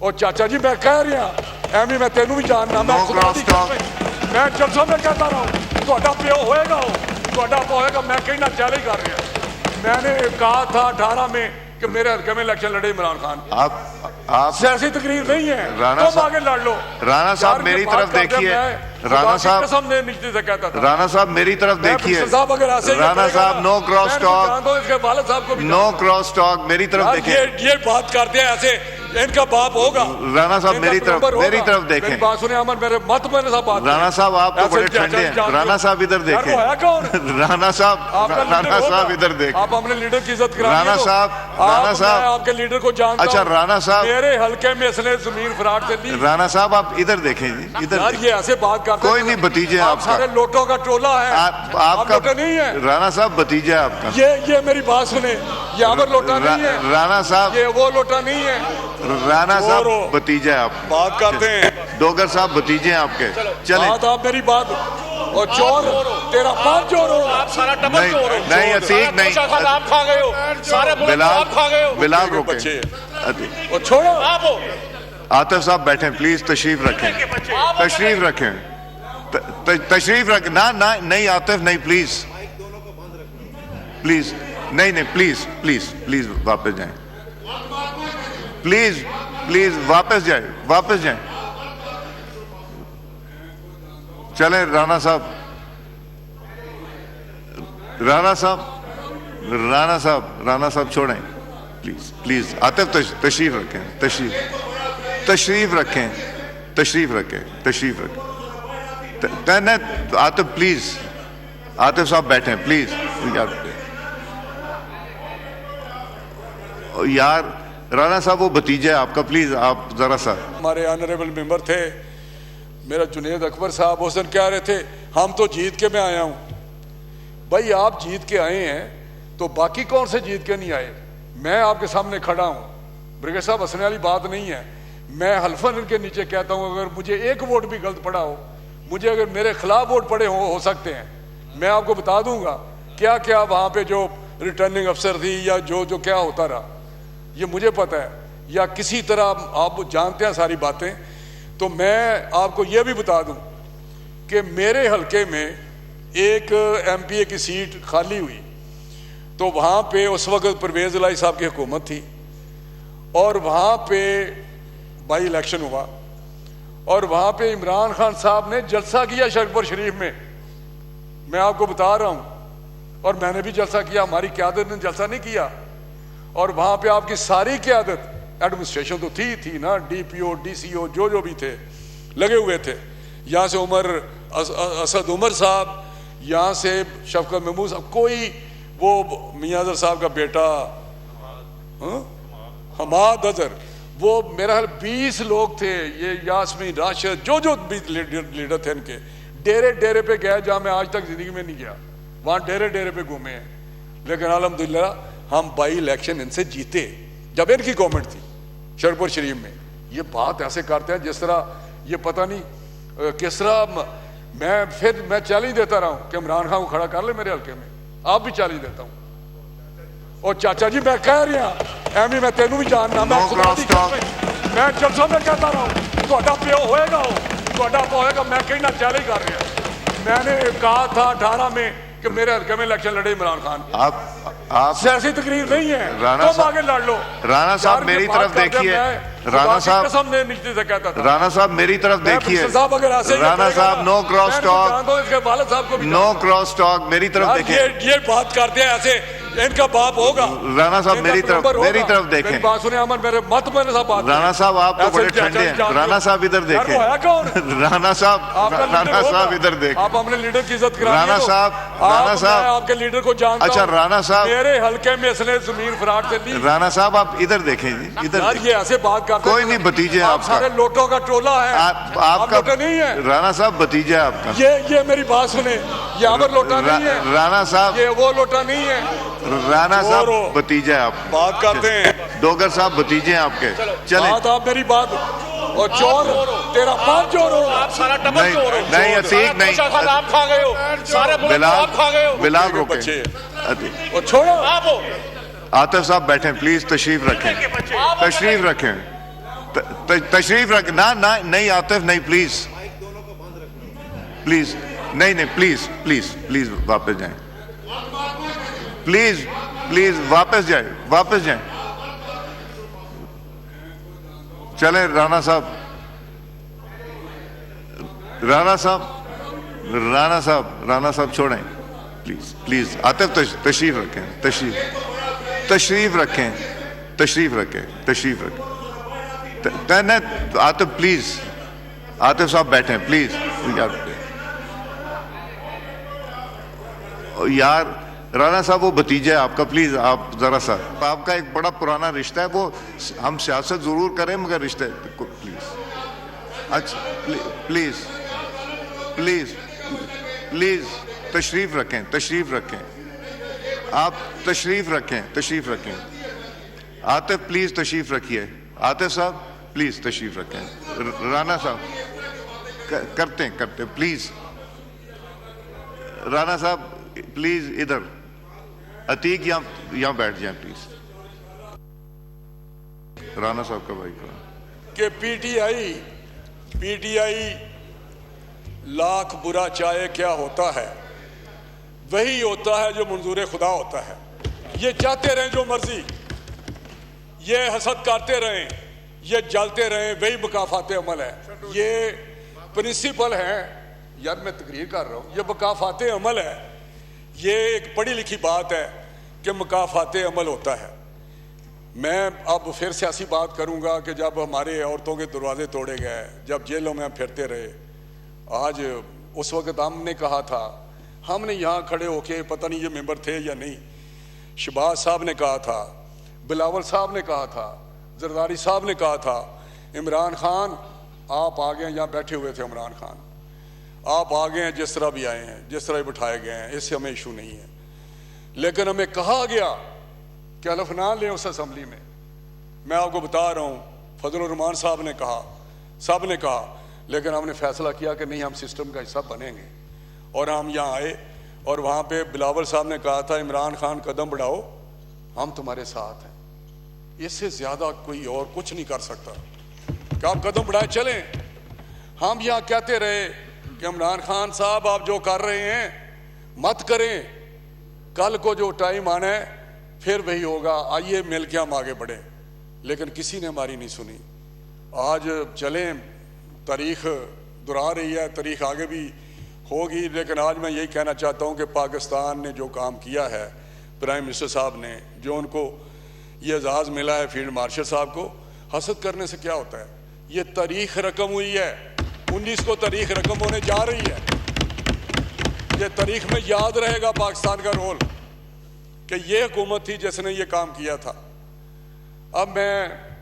ਉਹ ਚਾਚਾ ਜੀ मैं कह रहा ਐਵੇਂ मैं तेनू भी जानना मैं खुदा दी कसम मैं जलसा में कहता रहा ਤੁਹਾਡਾ ਪਿਓ होएगा ਤੁਹਾਡਾ होएगा मैं कहना चैलेंज कर रहा मैंने कहा था 18 में कि मेरे हल्के में इलेक्शन लड़े इमरान खान आप सियासी तकरीर नहीं है राणा तो आगे लड़ लो। राणा साहब मेरी तरफ देखिए राणा साहब कसम ने नीचे से कहता था राणा साहब मेरी तरफ देखिए राणा साहब no cross talk no cross talk मेरी तरफ देखिए ये बात करते हैं ऐसे इनका बाप होगा। राणा साहब मेरी तरफ देखें बात सुने अमन मेरे मत मैंने साहब बात राणा साहब आप तो बड़े ठंडे हैं राणा साहब इधर देखें राणा साहब इधर देखें आप अपने लीडर की इज्जत करें राणा साहब आपके लीडर को जानता अच्छा राणा साहब मेरे हल्के में इसने जमीन फराट से ली राणा साहब आप इधर देखें जी इधर ये ऐसे बात करते कोई नहीं भतीजे आप सारे लोटों का टोला है आपका नहीं है राणा साहब भतीजा है आपका ये मेरी बात सुने यहाँ पर लोटा नहीं है राणा साहब ये वो लोटा नहीं है राणा साहब भतीजा है आप बात करते हैं डोगर साहब भतीजे हैं आपके चले आप मेरी बात और चोर तेरा पांच चोर हो आप सारा डबल चोर हो नहीं अतीक नहीं आप खा गए हो सारे बिलाल खा गए हो बिलाल रुके और छोड़ो आप हो आतिफ साहब बैठे प्लीज तशरीफ रखें तशरीफ रखें ना नहीं आतिफ नहीं प्लीज नहीं प्लीज वापस जाएं प्लीज वापस जाएं चलें राणा साहब छोड़ें प्लीज आतिफ तशरीफ रखें आतिफ प्लीज आतिफ साहब बैठे प्लीज यार राणा साहब वो भतीजा है आपका प्लीज आप जरा सा हमारे ऑनरेबल मेंबर थे मेरा जुनेद अकबर साहब उस दिन कह रहे थे हम तो जीत के मैं आया हूं भाई आप जीत के आए हैं तो बाकी कौन से जीत के नहीं आए मैं आपके सामने खड़ा हूं ब्रिगेड साहब हंसने वाली बात नहीं है मैं हल्फन इनके नीचे कहता हूं अगर मुझे एक वोट भी गलत पड़ा हो मुझे अगर मेरे खिलाफ वोट पड़े हो सकते हैं मैं आपको बता दूंगा क्या क्या वहां पे जो रिटर्निंग अफसर थी या जो क्या होता रहा ये मुझे पता है या किसी तरह आप जानते हैं सारी बातें तो मैं आपको ये भी बता दूं कि मेरे हलके में एक एमपीए की सीट खाली हुई तो वहाँ पे उस वक्त परवेज़ इलाही साहब की हुकूमत थी और वहाँ पे बाई इलेक्शन हुआ और वहाँ पे इमरान खान साहब ने जलसा किया शरकपुर शरीफ में मैं आपको बता रहा हूँ और मैंने भी जलसा किया हमारी क़यादत ने जलसा नहीं किया और वहाँ पे आपकी सारी क़यादत एडमिनिस्ट्रेशन तो थी ना डीपीओ डीसीओ जो भी थे लगे हुए थे यहाँ से असद उमर साहब यहाँ से शफकत महमूद साहब कोई वो मियां अजहर साहब का बेटा हमाद अजहर वो मेरा ख्याल 20 लोग थे ये यास्मीन राशिद जो भी लीडर थे इनके डेरे पे गया जहाँ मैं आज तक जिंदगी में नहीं गया वहाँ डेरे पे घूमे हैं लेकिन अल्हम्दुलिल्लाह हम बाई इलेक्शन इनसे जीते जब इनकी गवर्नमेंट थी शरकपुर शरीफ में। ये बात ऐसे करते हैं जिस तरह ये पता नहीं किस तरह मैं चैलेंज देता रहा हूँ कि इमरान खान को खड़ा कर ले मेरे हल्के में आप भी चैलेंज देता हूँ और चाचा जी मैं कह रहा एवं मैं तेनू भी जानना मैं खुदा दी कसम मैं जलसा में कहता रहा हूँ ਤੁਹਾਡਾ ਪਿਓ होएगा मैं कहना चैलेंज कर रहा मैंने कहा था 18 में कि मेरे हल्के में इलेक्शन लड़े इमरान खान आप सियासी तकरीर नहीं है राणा तो आगे लड़ लो। राणा साहब मेरी तरफ देखिए राणा साहब कसम ने नीचे से कहता था राणा साहब मेरी तरफ देखिए राणा साहब no cross talk no cross talk मेरी तरफ देखिए ये बात करते हैं ऐसे इनका बाप होगा। राणा साहब मेरी तरफ देखें बात सुने अमन मेरे मत मैंने साहब बात राणा साहब आप तो बड़े ठंडे हैं राणा साहब इधर देखें राणा साहब इधर देखें आप अपने लीडर की इज्जत करें राणा साहब आपके लीडर को जानता अच्छा राणा साहब मेरे हल्के में इसने जमीन फराट से ली राणा साहब आप इधर देखें जी इधर ये ऐसे बात करते कोई नहीं भतीजे आप सारे लोटों का टोला है आपका नहीं है राणा साहब भतीजा है आपका ये मेरी बात सुने यहाँ पर लोटा नहीं है राणा साहब ये वो लोटा नहीं है राणा साहब भतीजा है आप बात करते हैं डोगर साहब भतीजे हैं आपके चले आप मेरी बात और चोर तेरा पांच चोर हो आप सारा डबल चोर हो नहीं अतीक नहीं आप खा गए हो सारे आप खा गए हो बिलाल रुके और छोड़ो आप हो आतिफ साहब बैठे प्लीज तशरीफ रखें तशरीफ रख ना ना नहीं आतिफ नहीं प्लीज प्लीज नहीं नहीं प्लीज प्लीज प्लीज वापस जाएं प्लीज प्लीज वापस जाएं चले राणा साहब छोड़ें प्लीज प्लीज आतिफ तशरीफ रखें तशरीफ रखें आतिफ प्लीज आतिफ साहब बैठे प्लीज यार राणा साहब वो भतीजा है आपका प्लीज आप जरा सा आपका एक बड़ा पुराना रिश्ता है वो हम सियासत जरूर करें मगर रिश्ते प्लीज अच्छा प्लीज प्लीज प्लीज तशरीफ रखें आप तशरीफ रखें आतिफ प्लीज तशरीफ रखिए आतिफ साहब प्लीज तशरीफ रखें राणा साहब करते प्लीज राणा साहब प्लीज इधर अतीक यहाँ बैठ जाएं प्लीज राणा साहब का भाई कि पीटीआई लाख बुरा चाहे क्या होता है वही होता है जो मंजूर खुदा होता है। ये चाहते रहें जो मर्जी, ये हसद करते रहें, ये जलते रहें, वही मुकाफाते अमल है। ये प्रिंसिपल है यार, मैं तकरीर कर रहा हूँ, ये मुकाफाते अमल है। ये एक पढ़ी लिखी बात है कि मुकाफाते अमल होता है। मैं अब फिर सियासी बात करूँगा कि जब हमारे औरतों के दरवाजे तोड़े गए, जब जेलों में हम फिरते रहे, आज उस वक्त हमने कहा था, हमने यहाँ खड़े होके, पता नहीं ये मेंबर थे या नहीं, शहबाज साहब ने कहा था, बिलावल साहब ने कहा था, जरदारी साहब ने कहा था, इमरान खान आप आ गए, यहाँ बैठे हुए थे इमरान खान, आप आ गए हैं, जिस तरह भी आए हैं, जिस तरह बिठाए गए हैं, इससे हमें इशू नहीं है। लेकिन हमें कहा गया कि हलफ ना लें उस असम्बली में। मैं आपको बता रहा हूँ, फजल रहमान साहब ने कहा, सब ने कहा, लेकिन हमने फैसला किया कि नहीं, हम सिस्टम का हिस्सा बनेंगे। और हम यहाँ आए और वहाँ पे बिलावल साहब ने कहा था, इमरान खान कदम बढ़ाओ, हम तुम्हारे साथ हैं। इससे ज़्यादा कोई और कुछ नहीं कर सकता कि आप कदम बढ़ाए चलें। हम यहाँ कहते रहे कि इमरान खान साहब आप जो कर रहे हैं मत करें, कल को जो टाइम आना है फिर वही होगा, आइए मिल के हम आगे बढ़ें। लेकिन किसी ने हमारी नहीं सुनी। आज चलें, तारीख दोहरा रही है, तारीख आगे भी होगी, लेकिन आज मैं यही कहना चाहता हूँ कि पाकिस्तान ने जो काम किया है, प्राइम मिनिस्टर साहब ने जो उनको ये एजाज़ मिला है फील्ड मार्शल साहब को, हसद करने से क्या होता है। ये तारीख रकम हुई है, 19 को तारीख रकम होने जा रही है। ये तारीख में याद रहेगा पाकिस्तान का रोल कि ये हुकूमत थी जिसने ये काम किया था। अब मैं